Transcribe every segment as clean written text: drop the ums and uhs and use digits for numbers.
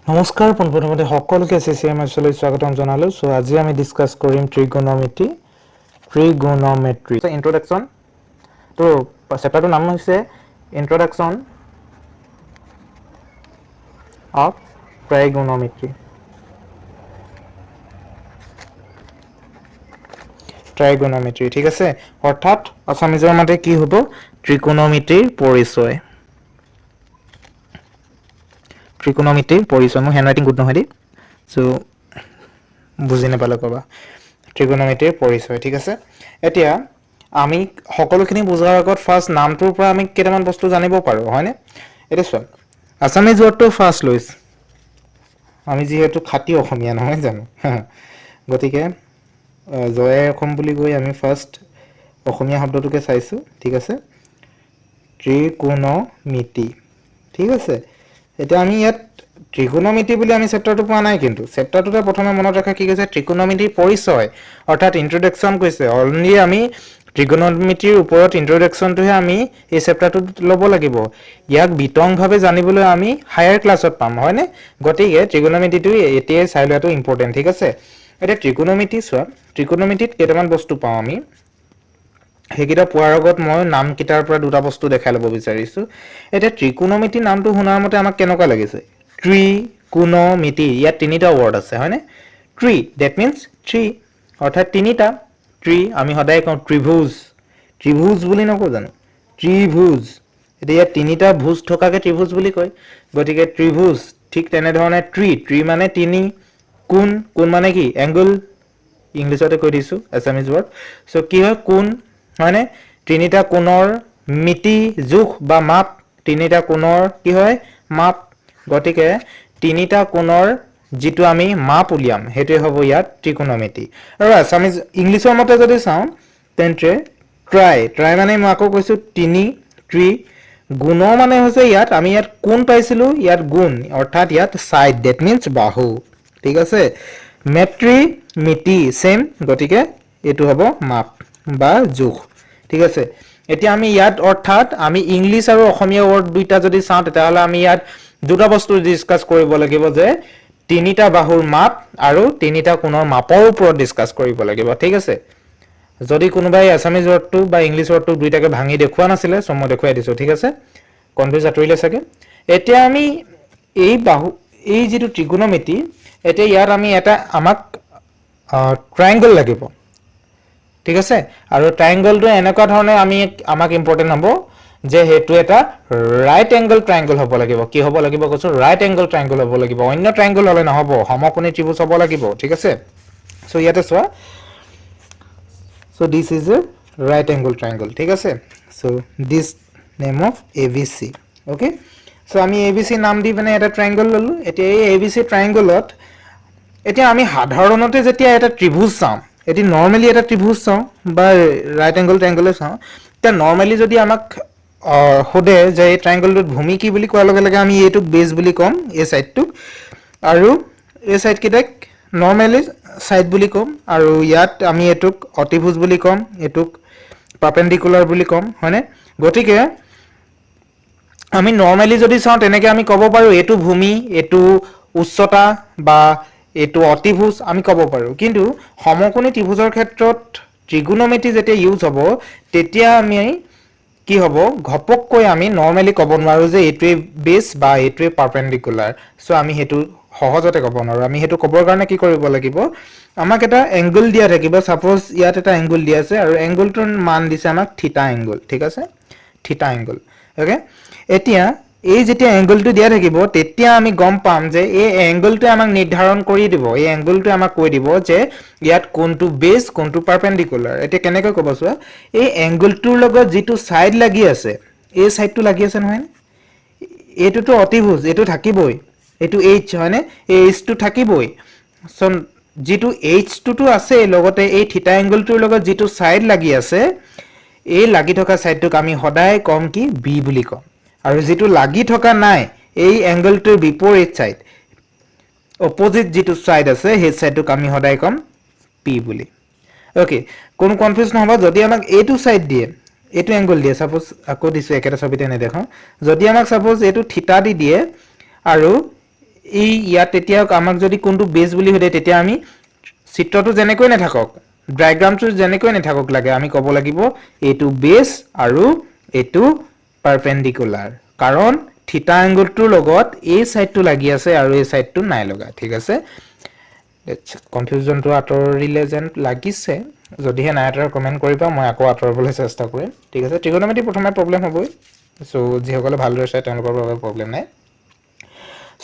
নমস্কাৰ পোনপ্ৰথমতে সকলোকে CCMSলৈ স্বাগতম জনালো সো আজি আমি ডিসকাস কৰিম ট্ৰিগোনোমেট্ৰি সো ইন্ট্ৰোডাকশন তো চেপ্টাৰটোৰ নাম হৈছে ইন্ট্ৰোডাকশন অফ ট্ৰাইগোনোমেট্ৰি ঠিক আছে অৰ্থাৎ আসামিজৰ মতে কি হ'ব ত্ৰিকোণমিতিৰ পৰিচয় ত্ৰিকোণমিতিৰ পৰিচয় মই হ্যান্ডৰাইটিং গুড নহয় দি সো বুজি নাপালে কবা ত্ৰিকোণমিতিৰ পৰিচয় ঠিক আছে এতিয়া আমি সকলোখিনি বুজাৰ আগত ফাৰ্স্ট নামটোৰ পৰা আমি কেইটামান বস্তু জানিব পাৰো হয়নে এটা চোৱা আসামিজ ওয়াৰ্ডটো ফাৰ্স্ট লইছ আমি যিহেতু খাটি অসমীয়া নহয় জানো গতিকে জয় অসম বুলি গৈ আমি ফাৰ্স্ট অসমীয়া শব্দটোকে চাইছো ঠিক আছে ত্ৰিকোণমিতি ঠিক আছে এটা আমি ইয়াত ত্ৰিকোণমিতি বুলি আমি চেপ্টাৰটো পোৱা নাই কিন্তু চেপ্টাৰটোতে প্ৰথমে মনত ৰাখা কি কৈছে ত্ৰিকোণমিতিৰ পৰিচয় অৰ্থাৎ ইন্ট্ৰোডাকশন কৈছে অলৰেডি আমি ত্ৰিকোণমিতিৰ ওপৰত ইন্ট্ৰোডাকশনটোহে আমি এই চেপ্টাৰটোত ল'ব লাগিব ইয়াক বিতংভাৱে জানিবলৈ আমি হায়াৰ ক্লাছত পাম হয়নে গতিকে ত্ৰিকোণমিতিটো এতিয়াই চাই লোৱাটো ইম্পৰ্টেন্ট ঠিক আছে এটা ত্ৰিকোণমিতি চোৱা ত্ৰিকোণমিতিত কেইটামান বস্তু পাওঁ আমি হেকিটা পোৱাৰ আগত মই নাম কিটাৰ পৰা দুটা বস্তু দেখাই ল'ব বিচাৰিছো এটা ত্ৰিকোণমিতি নামটো শুনাৰ মতে আমাক কেনেকুৱা লাগিছে ত্ৰিকোণমিতি ইয়াত তিনিটা ওয়াৰ্ড আছে হয়নে ট্ৰি দ্যাট মিন্স ট্ৰি অৰ্থাৎ তিনিটা ট্ৰি আমি সদায় কওঁ ত্ৰিভুজ বুলি নকওঁ জানো ত্ৰিভুজ এতিয়া তিনিটা ভুজ থকাকে ত্ৰিভুজ বুলি কয় গতিকে ত্ৰিভুজ ঠিক তেনে ধৰণে ট্ৰি মানে তিনি কোণ মানে কি এংগল ইংলিছতে কৈ দিছো আসামিজ ওয়াৰ্ড সো কি হয় কোণ হয়নে তিনিটা কোণৰ মিতি জোখ বা মাপ তিনিটা কোণৰ কি হয় মাপ গতিকে তিনিটা কোণৰ যেটো আমি মাপ উলিয়াম হেতে হ'ব ইয়াত ত্ৰিকোণমিতি আৰু আসামিজ ইংলিছৰ মতে যদি চাও তেন্তে ট্ৰাই মানে মই আকৌ কৈছো তিনি ট্ৰি গুণ মানে হৈছে ইয়াত আমি ইয়াত কোণ পাইছিলো ইয়াত গুণ অৰ্থাৎ ইয়াত সাইড দ্যাট মিন্স বাহু ঠিক আছে মেট্ৰি মিতি সেম গতিকে এটো হ'ব মাপ বা জোখ ঠিক আছে এতিয়া আমি ইয়াত অৰ্থাৎ আমি ইংলিশ আৰু অসমীয়া ওয়াৰ্ড দুইটা যদি চাও তেতিয়াহলে আমি ইয়াত দুটা বস্তু ডিসকাস কৰিব লাগিব যে তিনিটা বাহুৰ মাপ আৰু তিনিটা কোণৰ মাপৰ ওপৰত ডিসকাস কৰিব লাগিব ঠিক আছে যদি কোনোবাই আসামিজ ওয়াৰ্ডটো বা ইংলিশ ওয়াৰ্ডটো দুইটাকে ভাঙি দেখুৱা নাছিলে সো মই দেখুৱাই দিছো ঠিক আছে কনফিউজ আতৰিলে চাগে এতিয়া আমি এই যেটো ত্ৰিকোণমিতি এতিয়া ইয়াত আমি এটা আমাক ট্ৰায়াঙ্গল লাগিব ঠিক আছে আৰু ট্ৰায়াঙ্গলটো এনেকুৱা ধৰণে আমাক ইম্পৰ্টেন্ট হ'ব যে হেতু এটা ৰাইট এংগল ট্ৰায়াঙ্গল হ'ব লাগিব কি হ'ব লাগিব কৈছো ৰাইট এংগল ট্ৰায়াঙ্গল হ'ব লাগিব অন্য ট্ৰায়াঙ্গল হলে নহব সমকোণী ত্ৰিভুজ হ'ব লাগিব ঠিক আছে সো ইয়াতে চোৱা so this is a right angle triangle ঠিক আছে so this name of ABC okay so আমি ABC নাম দি বনে এটা ট্ৰায়াঙ্গল ললো এতিয়া এই ABC ট্ৰায়াঙ্গলত এতিয়া আমি সাধাৰণতে যেতিয়া এটা ত্ৰিভুজ চাম এটি নরমালি এটা ত্রিভুজ চাও বা রাইট এঙ্গল ট্রায়াঙ্গল চাও তা নরমালি যদি আমাক হোদে যে এই ট্রায়াঙ্গলটোত ভূমি কি বুলি কোৱাৰ লগে লগে আমি এটুক বেজ বুলি কম এই সাইডটুক আৰু এই সাইড কিটাক নৰমালি সাইড বুলি কম আৰু ইয়াত আমি এটুক অতিভুজ বুলি কম এটুক পারপেন্ডিকুলার বুলি কম হয়নে গতিকে আমি নরমালি যদি চাও তেনেকে আমি কব পাৰো এটু ভূমি এটু উচ্চতা বা এটু অতিভুজ আমি কব পাৰো কিন্তু সমকোণী ত্ৰিভুজৰ ক্ষেত্ৰত ত্ৰিকোণমিতি যেতিয়া ইউজ হ'ব তেতিয়া আমি কি হ'ব ঘপককৈ আমি নরমালি কব নোৱাৰো যে এটুৱে বেস বা এটুৱে পাৰপেন্ডিকুলাৰ সো আমি হেতু সহজতে কব নোৱাৰো আমি হেতু কবৰ কাৰণে কি কৰিব লাগিব আমাক এটা এংগল দিয়া থাকিব সাপোজ ইয়াত এটা এংগল দিয়া আছে আৰু এংগলটোৰ মান দিছে আমাক থিটা এংগল ঠিক আছে থিটা এংগল ওকে এতিয়া এই যেতিয়া এংগলটো দিয়া থাকিব তেতিয়া আমি গম পাম যে এই এংগলটো আমাক নিৰ্ধাৰণ কৰি দিব এই এংগলটো আমাক কৈ দিব যে ইয়াত কোনটো বেস কোনটো পারপেন্ডিকুলার এটা কেনেকৈ কব সোৱা এই এংগলটোৰ লগত যেটো সাইড লাগি আছে এই সাইডটো লাগি আছে নহয় এটোটো অতিভুজ এটো থাকিবই এটো h হয়নে এই h টো থাকিবই সো যেটো h টো আছে লগতে এই থিটা এংগলটোৰ লগত যেটো সাইড লাগি আছে এই লাগি থকা সাইডটোক আমি সদায় কম কি b বুলি কম আৰু যেটো লাগি থকা নাই এই এংগলটোৰ বিপৰীত সাইড অপোজিট যেটো সাইড আছে সেই সাইডটোক আমি সদায় কম p বুলি ওকে কোন কনফিউজ নহব যদি আমাক এটো সাইড দিয়ে এটো এংগল দিয়ে সাপোজ আকৌ দিছো একেটা ছবিতে নে দেখো যদি আমাক সাপোজ এটো থিটা দি দিয়ে আৰু এই ইয়াত তেতিয়া আমাক যদি কোনটো বেছ বুলি সুধে তেতিয়া আমি চিত্ৰটো যেনেকৈ নাথাকক ডায়াগ্ৰামটো যেনেকৈ নাথাকক লাগে আমি ক'ব লাগিব এইটো বেছ আৰু এইটো পাৰপেণ্ডিকুলাৰ কাৰণ থিটা এংগলটোৰ লগত এই সাইডটো লাগি আছে আৰু এই সাইডটো নাই লগা ঠিক আছে কনফিউজনটো আঁতৰিলে যেন লাগিছে যদিহে নাই আঁতৰা কমেণ্ট কৰিবা মই আকৌ আঁতৰাবলৈ চেষ্টা কৰিম ঠিক আছে ট্ৰিগোনোমেট্ৰি প্ৰথমে প্ৰব্লেম হ'বই সো যিসকলে ভালদৰে চাই তেওঁলোকৰ বাবে প্ৰব্লেম নাই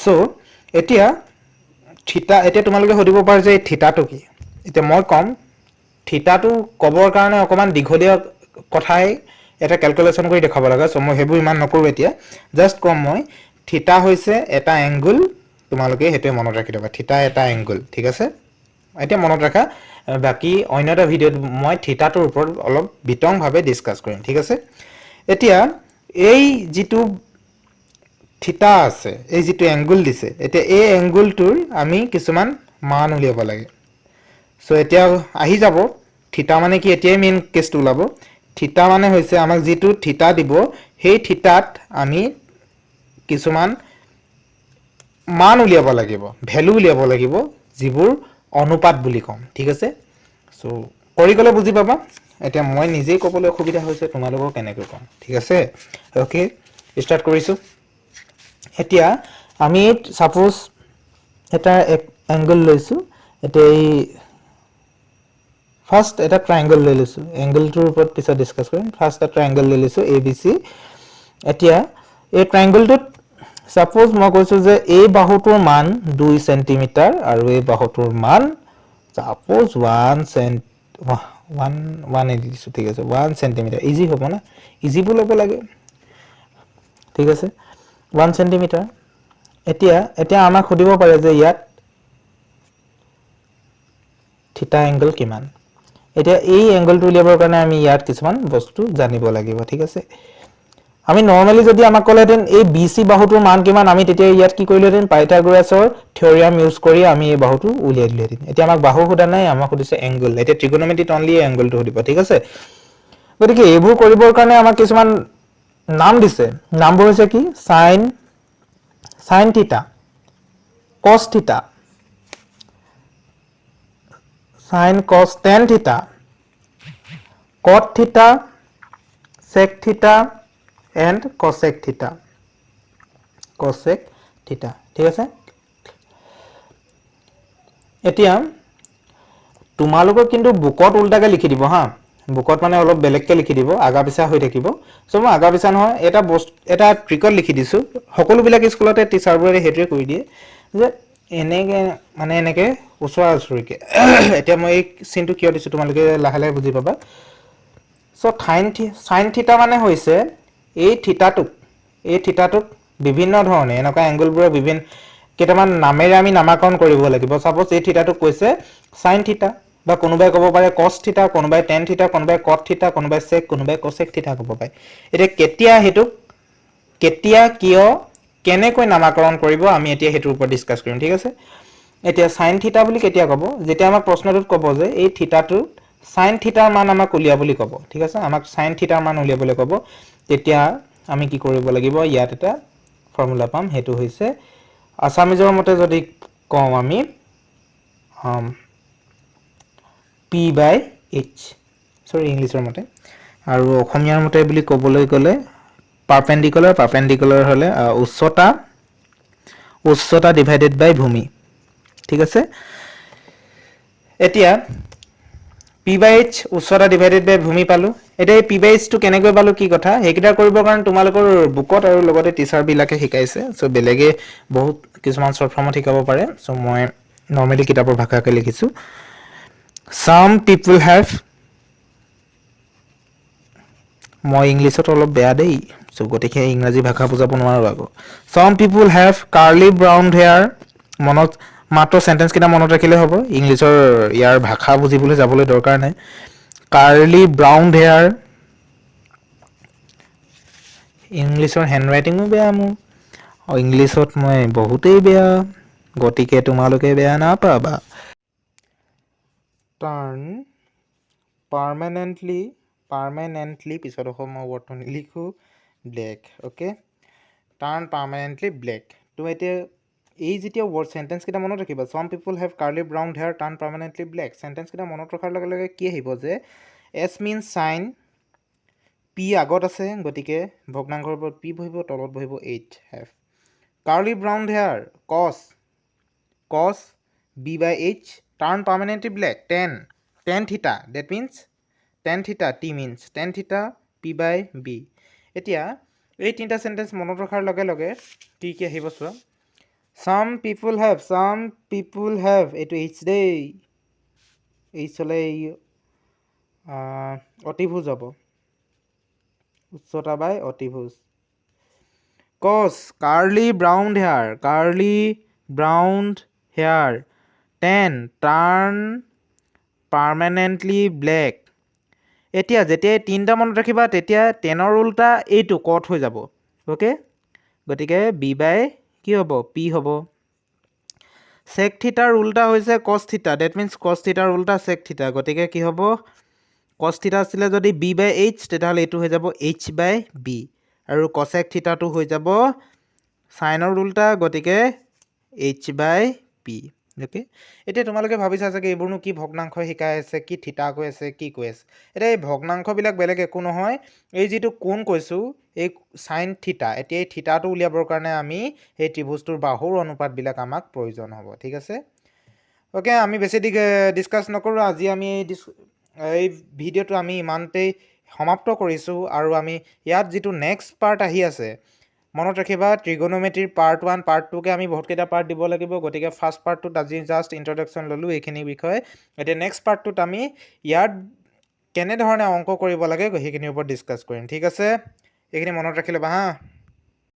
সো এতিয়া থিটা এতিয়া তোমালোকে সুধিব পাৰা যে থিটাটো কি এতিয়া মই কম থিটাটো ক'বৰ কাৰণে অকমান দীঘলীয়া কথাই এটা ক্যালকুলেশন কৰি দেখাব লাগে সো মই হেবু ইমান নকৰো এতিয়া জাস্ট কম মই থিটা হৈছে এটা এংগল তোমালোকে হেতে মনত ৰাখি দিবা থিটা এটা এংগল ঠিক আছে এতিয়া মনত ৰাখা বাকি অন্য এটা ভিডিওত মই থিটাটোৰ ওপৰত অলপ বিতংভাৱে ডিসকাস কৰিম ঠিক আছে এতিয়া এই যেটো থিটা আছে এই যেটো এংগল দিছে এতিয়া এই এংগলটোৰ আমি কিছুমান মান উলিয়াব লাগে সো এতিয়া আহি যাব থিটা মানে কি এতিয়াই মেইন কেছটো ওলাব থিটা মানে হৈছে আমাক যেটো থিটা দিব সেই থিটাত আমি কিছুমান মান উলিয়াব লাগিব ভ্যালু উলিয়াব লাগিব যিবোৰ অনুপাত বুলি কম ঠিক আছে সো কৰি গলে বুজি পাবা এতিয়া মই নিজেই ক'বলৈ অসুবিধা হৈছে তোমালোকক কেনেকৈ কম ঠিক আছে ওকে ষ্টাৰ্ট কৰিছো এতিয়া আমি সাপোজ এটা এংগল লৈছো এতিয়া এই ফাৰ্স্ট এটা ট্ৰায়াঙ্গল লৈ লৈছো এংগলটোৰ ওপৰত পিছত ডিসকাস কৰিম ফাৰ্স্ট এটা ট্ৰায়াঙ্গল লৈ লৈছো ABC এতিয়া এই ট্ৰায়াঙ্গলটোত সাপোজ মই কৈছো যে এই বাহুটোৰ মান 2 সেমি আৰু এই বাহুটোৰ মান সাপোজ 1 দিছো ঠিক আছে 1 সেমি ইজি হ'ব না ইজি বুলব লাগে ঠিক আছে 1 সেমি এতিয়া আমাক খুদিব পাৰে যে ইয়াত থিটা এংগল কিমান এতিয়া এই এংগলটো উলিয়াবৰ কাৰণে আমি ইয়াত কিছুমান বস্তু জানিব লাগিব ঠিক আছে আমি নৰমালি যদি আমাক কলেতেন এই BC বাহুটোৰ মান কিমান আমি তেতিয়া ইয়াত কি কৰিলেতেন পাইথাগোৰাছৰ থিওৰিয়াম ইউজ কৰি আমি এই বাহুটো উলিয়াই দিলেতেন এতিয়া আমাক বাহু খুদা নাই আমাক খুদিছে এংগল এতিয়া ট্ৰিগোনোমেট্ৰিত অনলি এংগলটো খুদিব ঠিক আছে গতিকে এইবোৰ কৰিবৰ কাৰণে আমাক কিছুমান নাম দিছে নামবোৰ হৈছে কি sin থিটা cos থিটা sin cos tan theta cot theta sec theta and cosec theta ঠিক আছে এতিয়া তোমালোকক কিন্তু বুকত উল্টাকে লিখি দিব হা বুকত মানে অলপ বেলেগকে লিখি দিব আগা পিছা হৈ থাকিব সো মই আগা পিছা নহয় এটা ট্ৰিকত লিখি দিছো সকলো বিলাক স্কুলতে টিচাৰবোৰে হেতুৱে কৰি দিয়ে যে এনেকে মানে এনেকে ওচৰা ওচৰিকে এতিয়া মই এই চিনটো কিয় দিছো তোমালোকে লাহে লাহে বুজি পাবা সো sin থিটা মানে হৈছে এই থিটাটোক বিভিন্ন ধৰণে এনেকা এংগলবোৰ বিভিন্ন কেটামান নামেৰে আমি নামাকৰণ কৰিব লাগিব সাপোজ এই থিটাটোক কৈছে sin থিটা বা কোনোবাই ক'ব পাৰে cos থিটা কোনোবাই tan থিটা কোনোবাই cot থিটা কোনোবাই sec কোনোবাই cosec থিটা ক'ব পাৰে এতিয়া কেতিয়া কিয় কেনেকৈ নামাকৰণ কৰিব আমি এতিয়া হেতুৰ ওপৰত ডিসকাস কৰিম ঠিক আছে এতিয়া sin থিটা বুলি কেতিয়া ক'ব যেতিয়া আমাক প্ৰশ্নটোত ক'ব যে এই থিটাটো sin থিটাৰ মান আমাক উলিয়া বুলি ক'ব ঠিক আছে আমাক sin থিটাৰ মান উলিয়াবলৈ ক'ব তেতিয়া আমি কি কৰিব লাগিব ইয়াত এটা ফৰ্মুলা পাম হেতু হৈছে আসামিজৰ মতে যদি কম আমি p/h সৰি ইংলিছৰ মতে আৰু অসমীয়াৰ মতে বুলি ক'বলৈ গ'লে পাৰপেণ্ডিকুলাৰ হলে উচ্চতা ডিভাইডেড বাই ভূমি ঠিক আছে এতিয়া p/h উচ্চতা ডিভাইডেড বাই ভূমি পালো এতিয়া এই p/h টো কেনেকৈ পালো কি কথা হেকিটা কৰিবৰ কাৰণে তোমালোকৰ বুকত আৰু লগতে টিচাৰ বিলাকে শিকাইছে সো বেলেগে বহুত কিছুমান শৰ্ট ফৰ্মত শিকাব পাৰে সো মই নৰমালি কিতাপৰ ভাষাকে লিখিছো some people have মই ইংলিছত অলপ বেয়া দেই সো গতিকে ইংৰাজী ভাষা বুজাব নোৱাৰো আকৌ some people have curly brown hair মনত মাত্ৰ সেন্টেন্স কিটা মনত ৰাখিলে হ'ব ইংলিছৰ ইয়াৰ ভাষা বুজিবলৈ যাবলৈ দৰকাৰ নাই curly brown hair ইংলিছৰ হেণ্ডৰাইটিংও বেয়া মোৰ ইংলিছত মই বহুতেই বেয়া গতিকে তোমালোকে বেয়া নাপাবা turn permanently পিছত মই wordটো লিখো black okay turn permanently black তো এতিয়া এই যেতিয়া ৱৰ্ড চেণ্টেঞ্চকেইটা মনত ৰাখিবা, some people have curly brown hair turn permanently black, চেণ্টেঞ্চকেইটা মনত ৰখাৰ লগে লগে কি আহিব যে এছ মিনছ চাইন, পি আগত আছে, গতিকে ভগ্নাংশৰ ওপৰত পি বহিব, তলত বহিব H have. Curly brown hair cos B by H, turn permanently black tan theta, that means tan theta, T means tan theta, P by B. এতিয়া এই তিনিটা চেণ্টেঞ্চ মনত ৰখাৰ লগে লগে কি কি আহিব চোৱা। some people have এইটো এইচ দেই, এইচ হ'লে অতিভুজ হ'ব, উচ্চতা বাই অতিভুজ। Cos curly brown hair tan turn permanently black. এতিয়া যেতিয়া তিনিটা মনত ৰাখিবা তেতিয়া টেনৰ উল্টা এইটো কট হৈ যাব, অ'কে। গতিকে বি বাই কি হ'ব, পি হ'ব। চেক থিটাৰ উল্টা হৈছে কছ থিটা, ডেট মিনছ কছ থিটাৰ উল্টা চেক থিটা, গতিকে কি হ'ব, কছ থিটা আছিলে যদি বি বাই এইচ, তেতিয়াহ'লে এইটো হৈ যাব এইচ বাই বি, আৰু কছেক থিটাটো হৈ যাব চাইনৰ উল্টা, গতিকে এইচ বাই পি, অ'কে। এতিয়া তোমালোকে ভাবিছা চাগে এইবোৰনো কি ভগ্নাংশ শিকাই আছে, কি থিতা কৈ আছে, কি কৈ আছে। এতিয়া এই ভগ্নাংশবিলাক বেলেগ একো নহয়, এই যিটো কোণ কৈছোঁ এই চাইন থিতা, এতিয়া এই থিতাটো উলিয়াবৰ কাৰণে আমি সেই ত্ৰিভুজটোৰ বাহুৰ অনুপাতবিলাক আমাক প্ৰয়োজন হ'ব, ঠিক আছে। অ'কে, আমি বেছি ডিছকাছ নকৰোঁ, আজি আমি এই ভিডিঅ'টো আমি ইমানতেই সমাপ্ত কৰিছোঁ, আৰু আমি ইয়াত যিটো নেক্সট পাৰ্ট আহি আছে মনত ৰাখিবা, ট্ৰিগনোমেট্ৰিৰ পাৰ্ট 1 পাৰ্ট 2কে আমি বহুতকেইটা পাৰ্ট দিব লাগিব, গতিকে ফাৰ্ষ্ট পাৰ্টটোত আজি জাষ্ট ইণ্ট্ৰডাকশ্যন ল'লোঁ এইখিনিৰ বিষয়ে। এতিয়া নেক্সট পাৰ্টটোত আমি ইয়াত কেনেধৰণে অংক কৰিব লাগে সেইখিনিৰ ওপৰত ডিছকাছ কৰিম, ঠিক আছে। এইখিনি মনত ৰাখি ল'বা হা।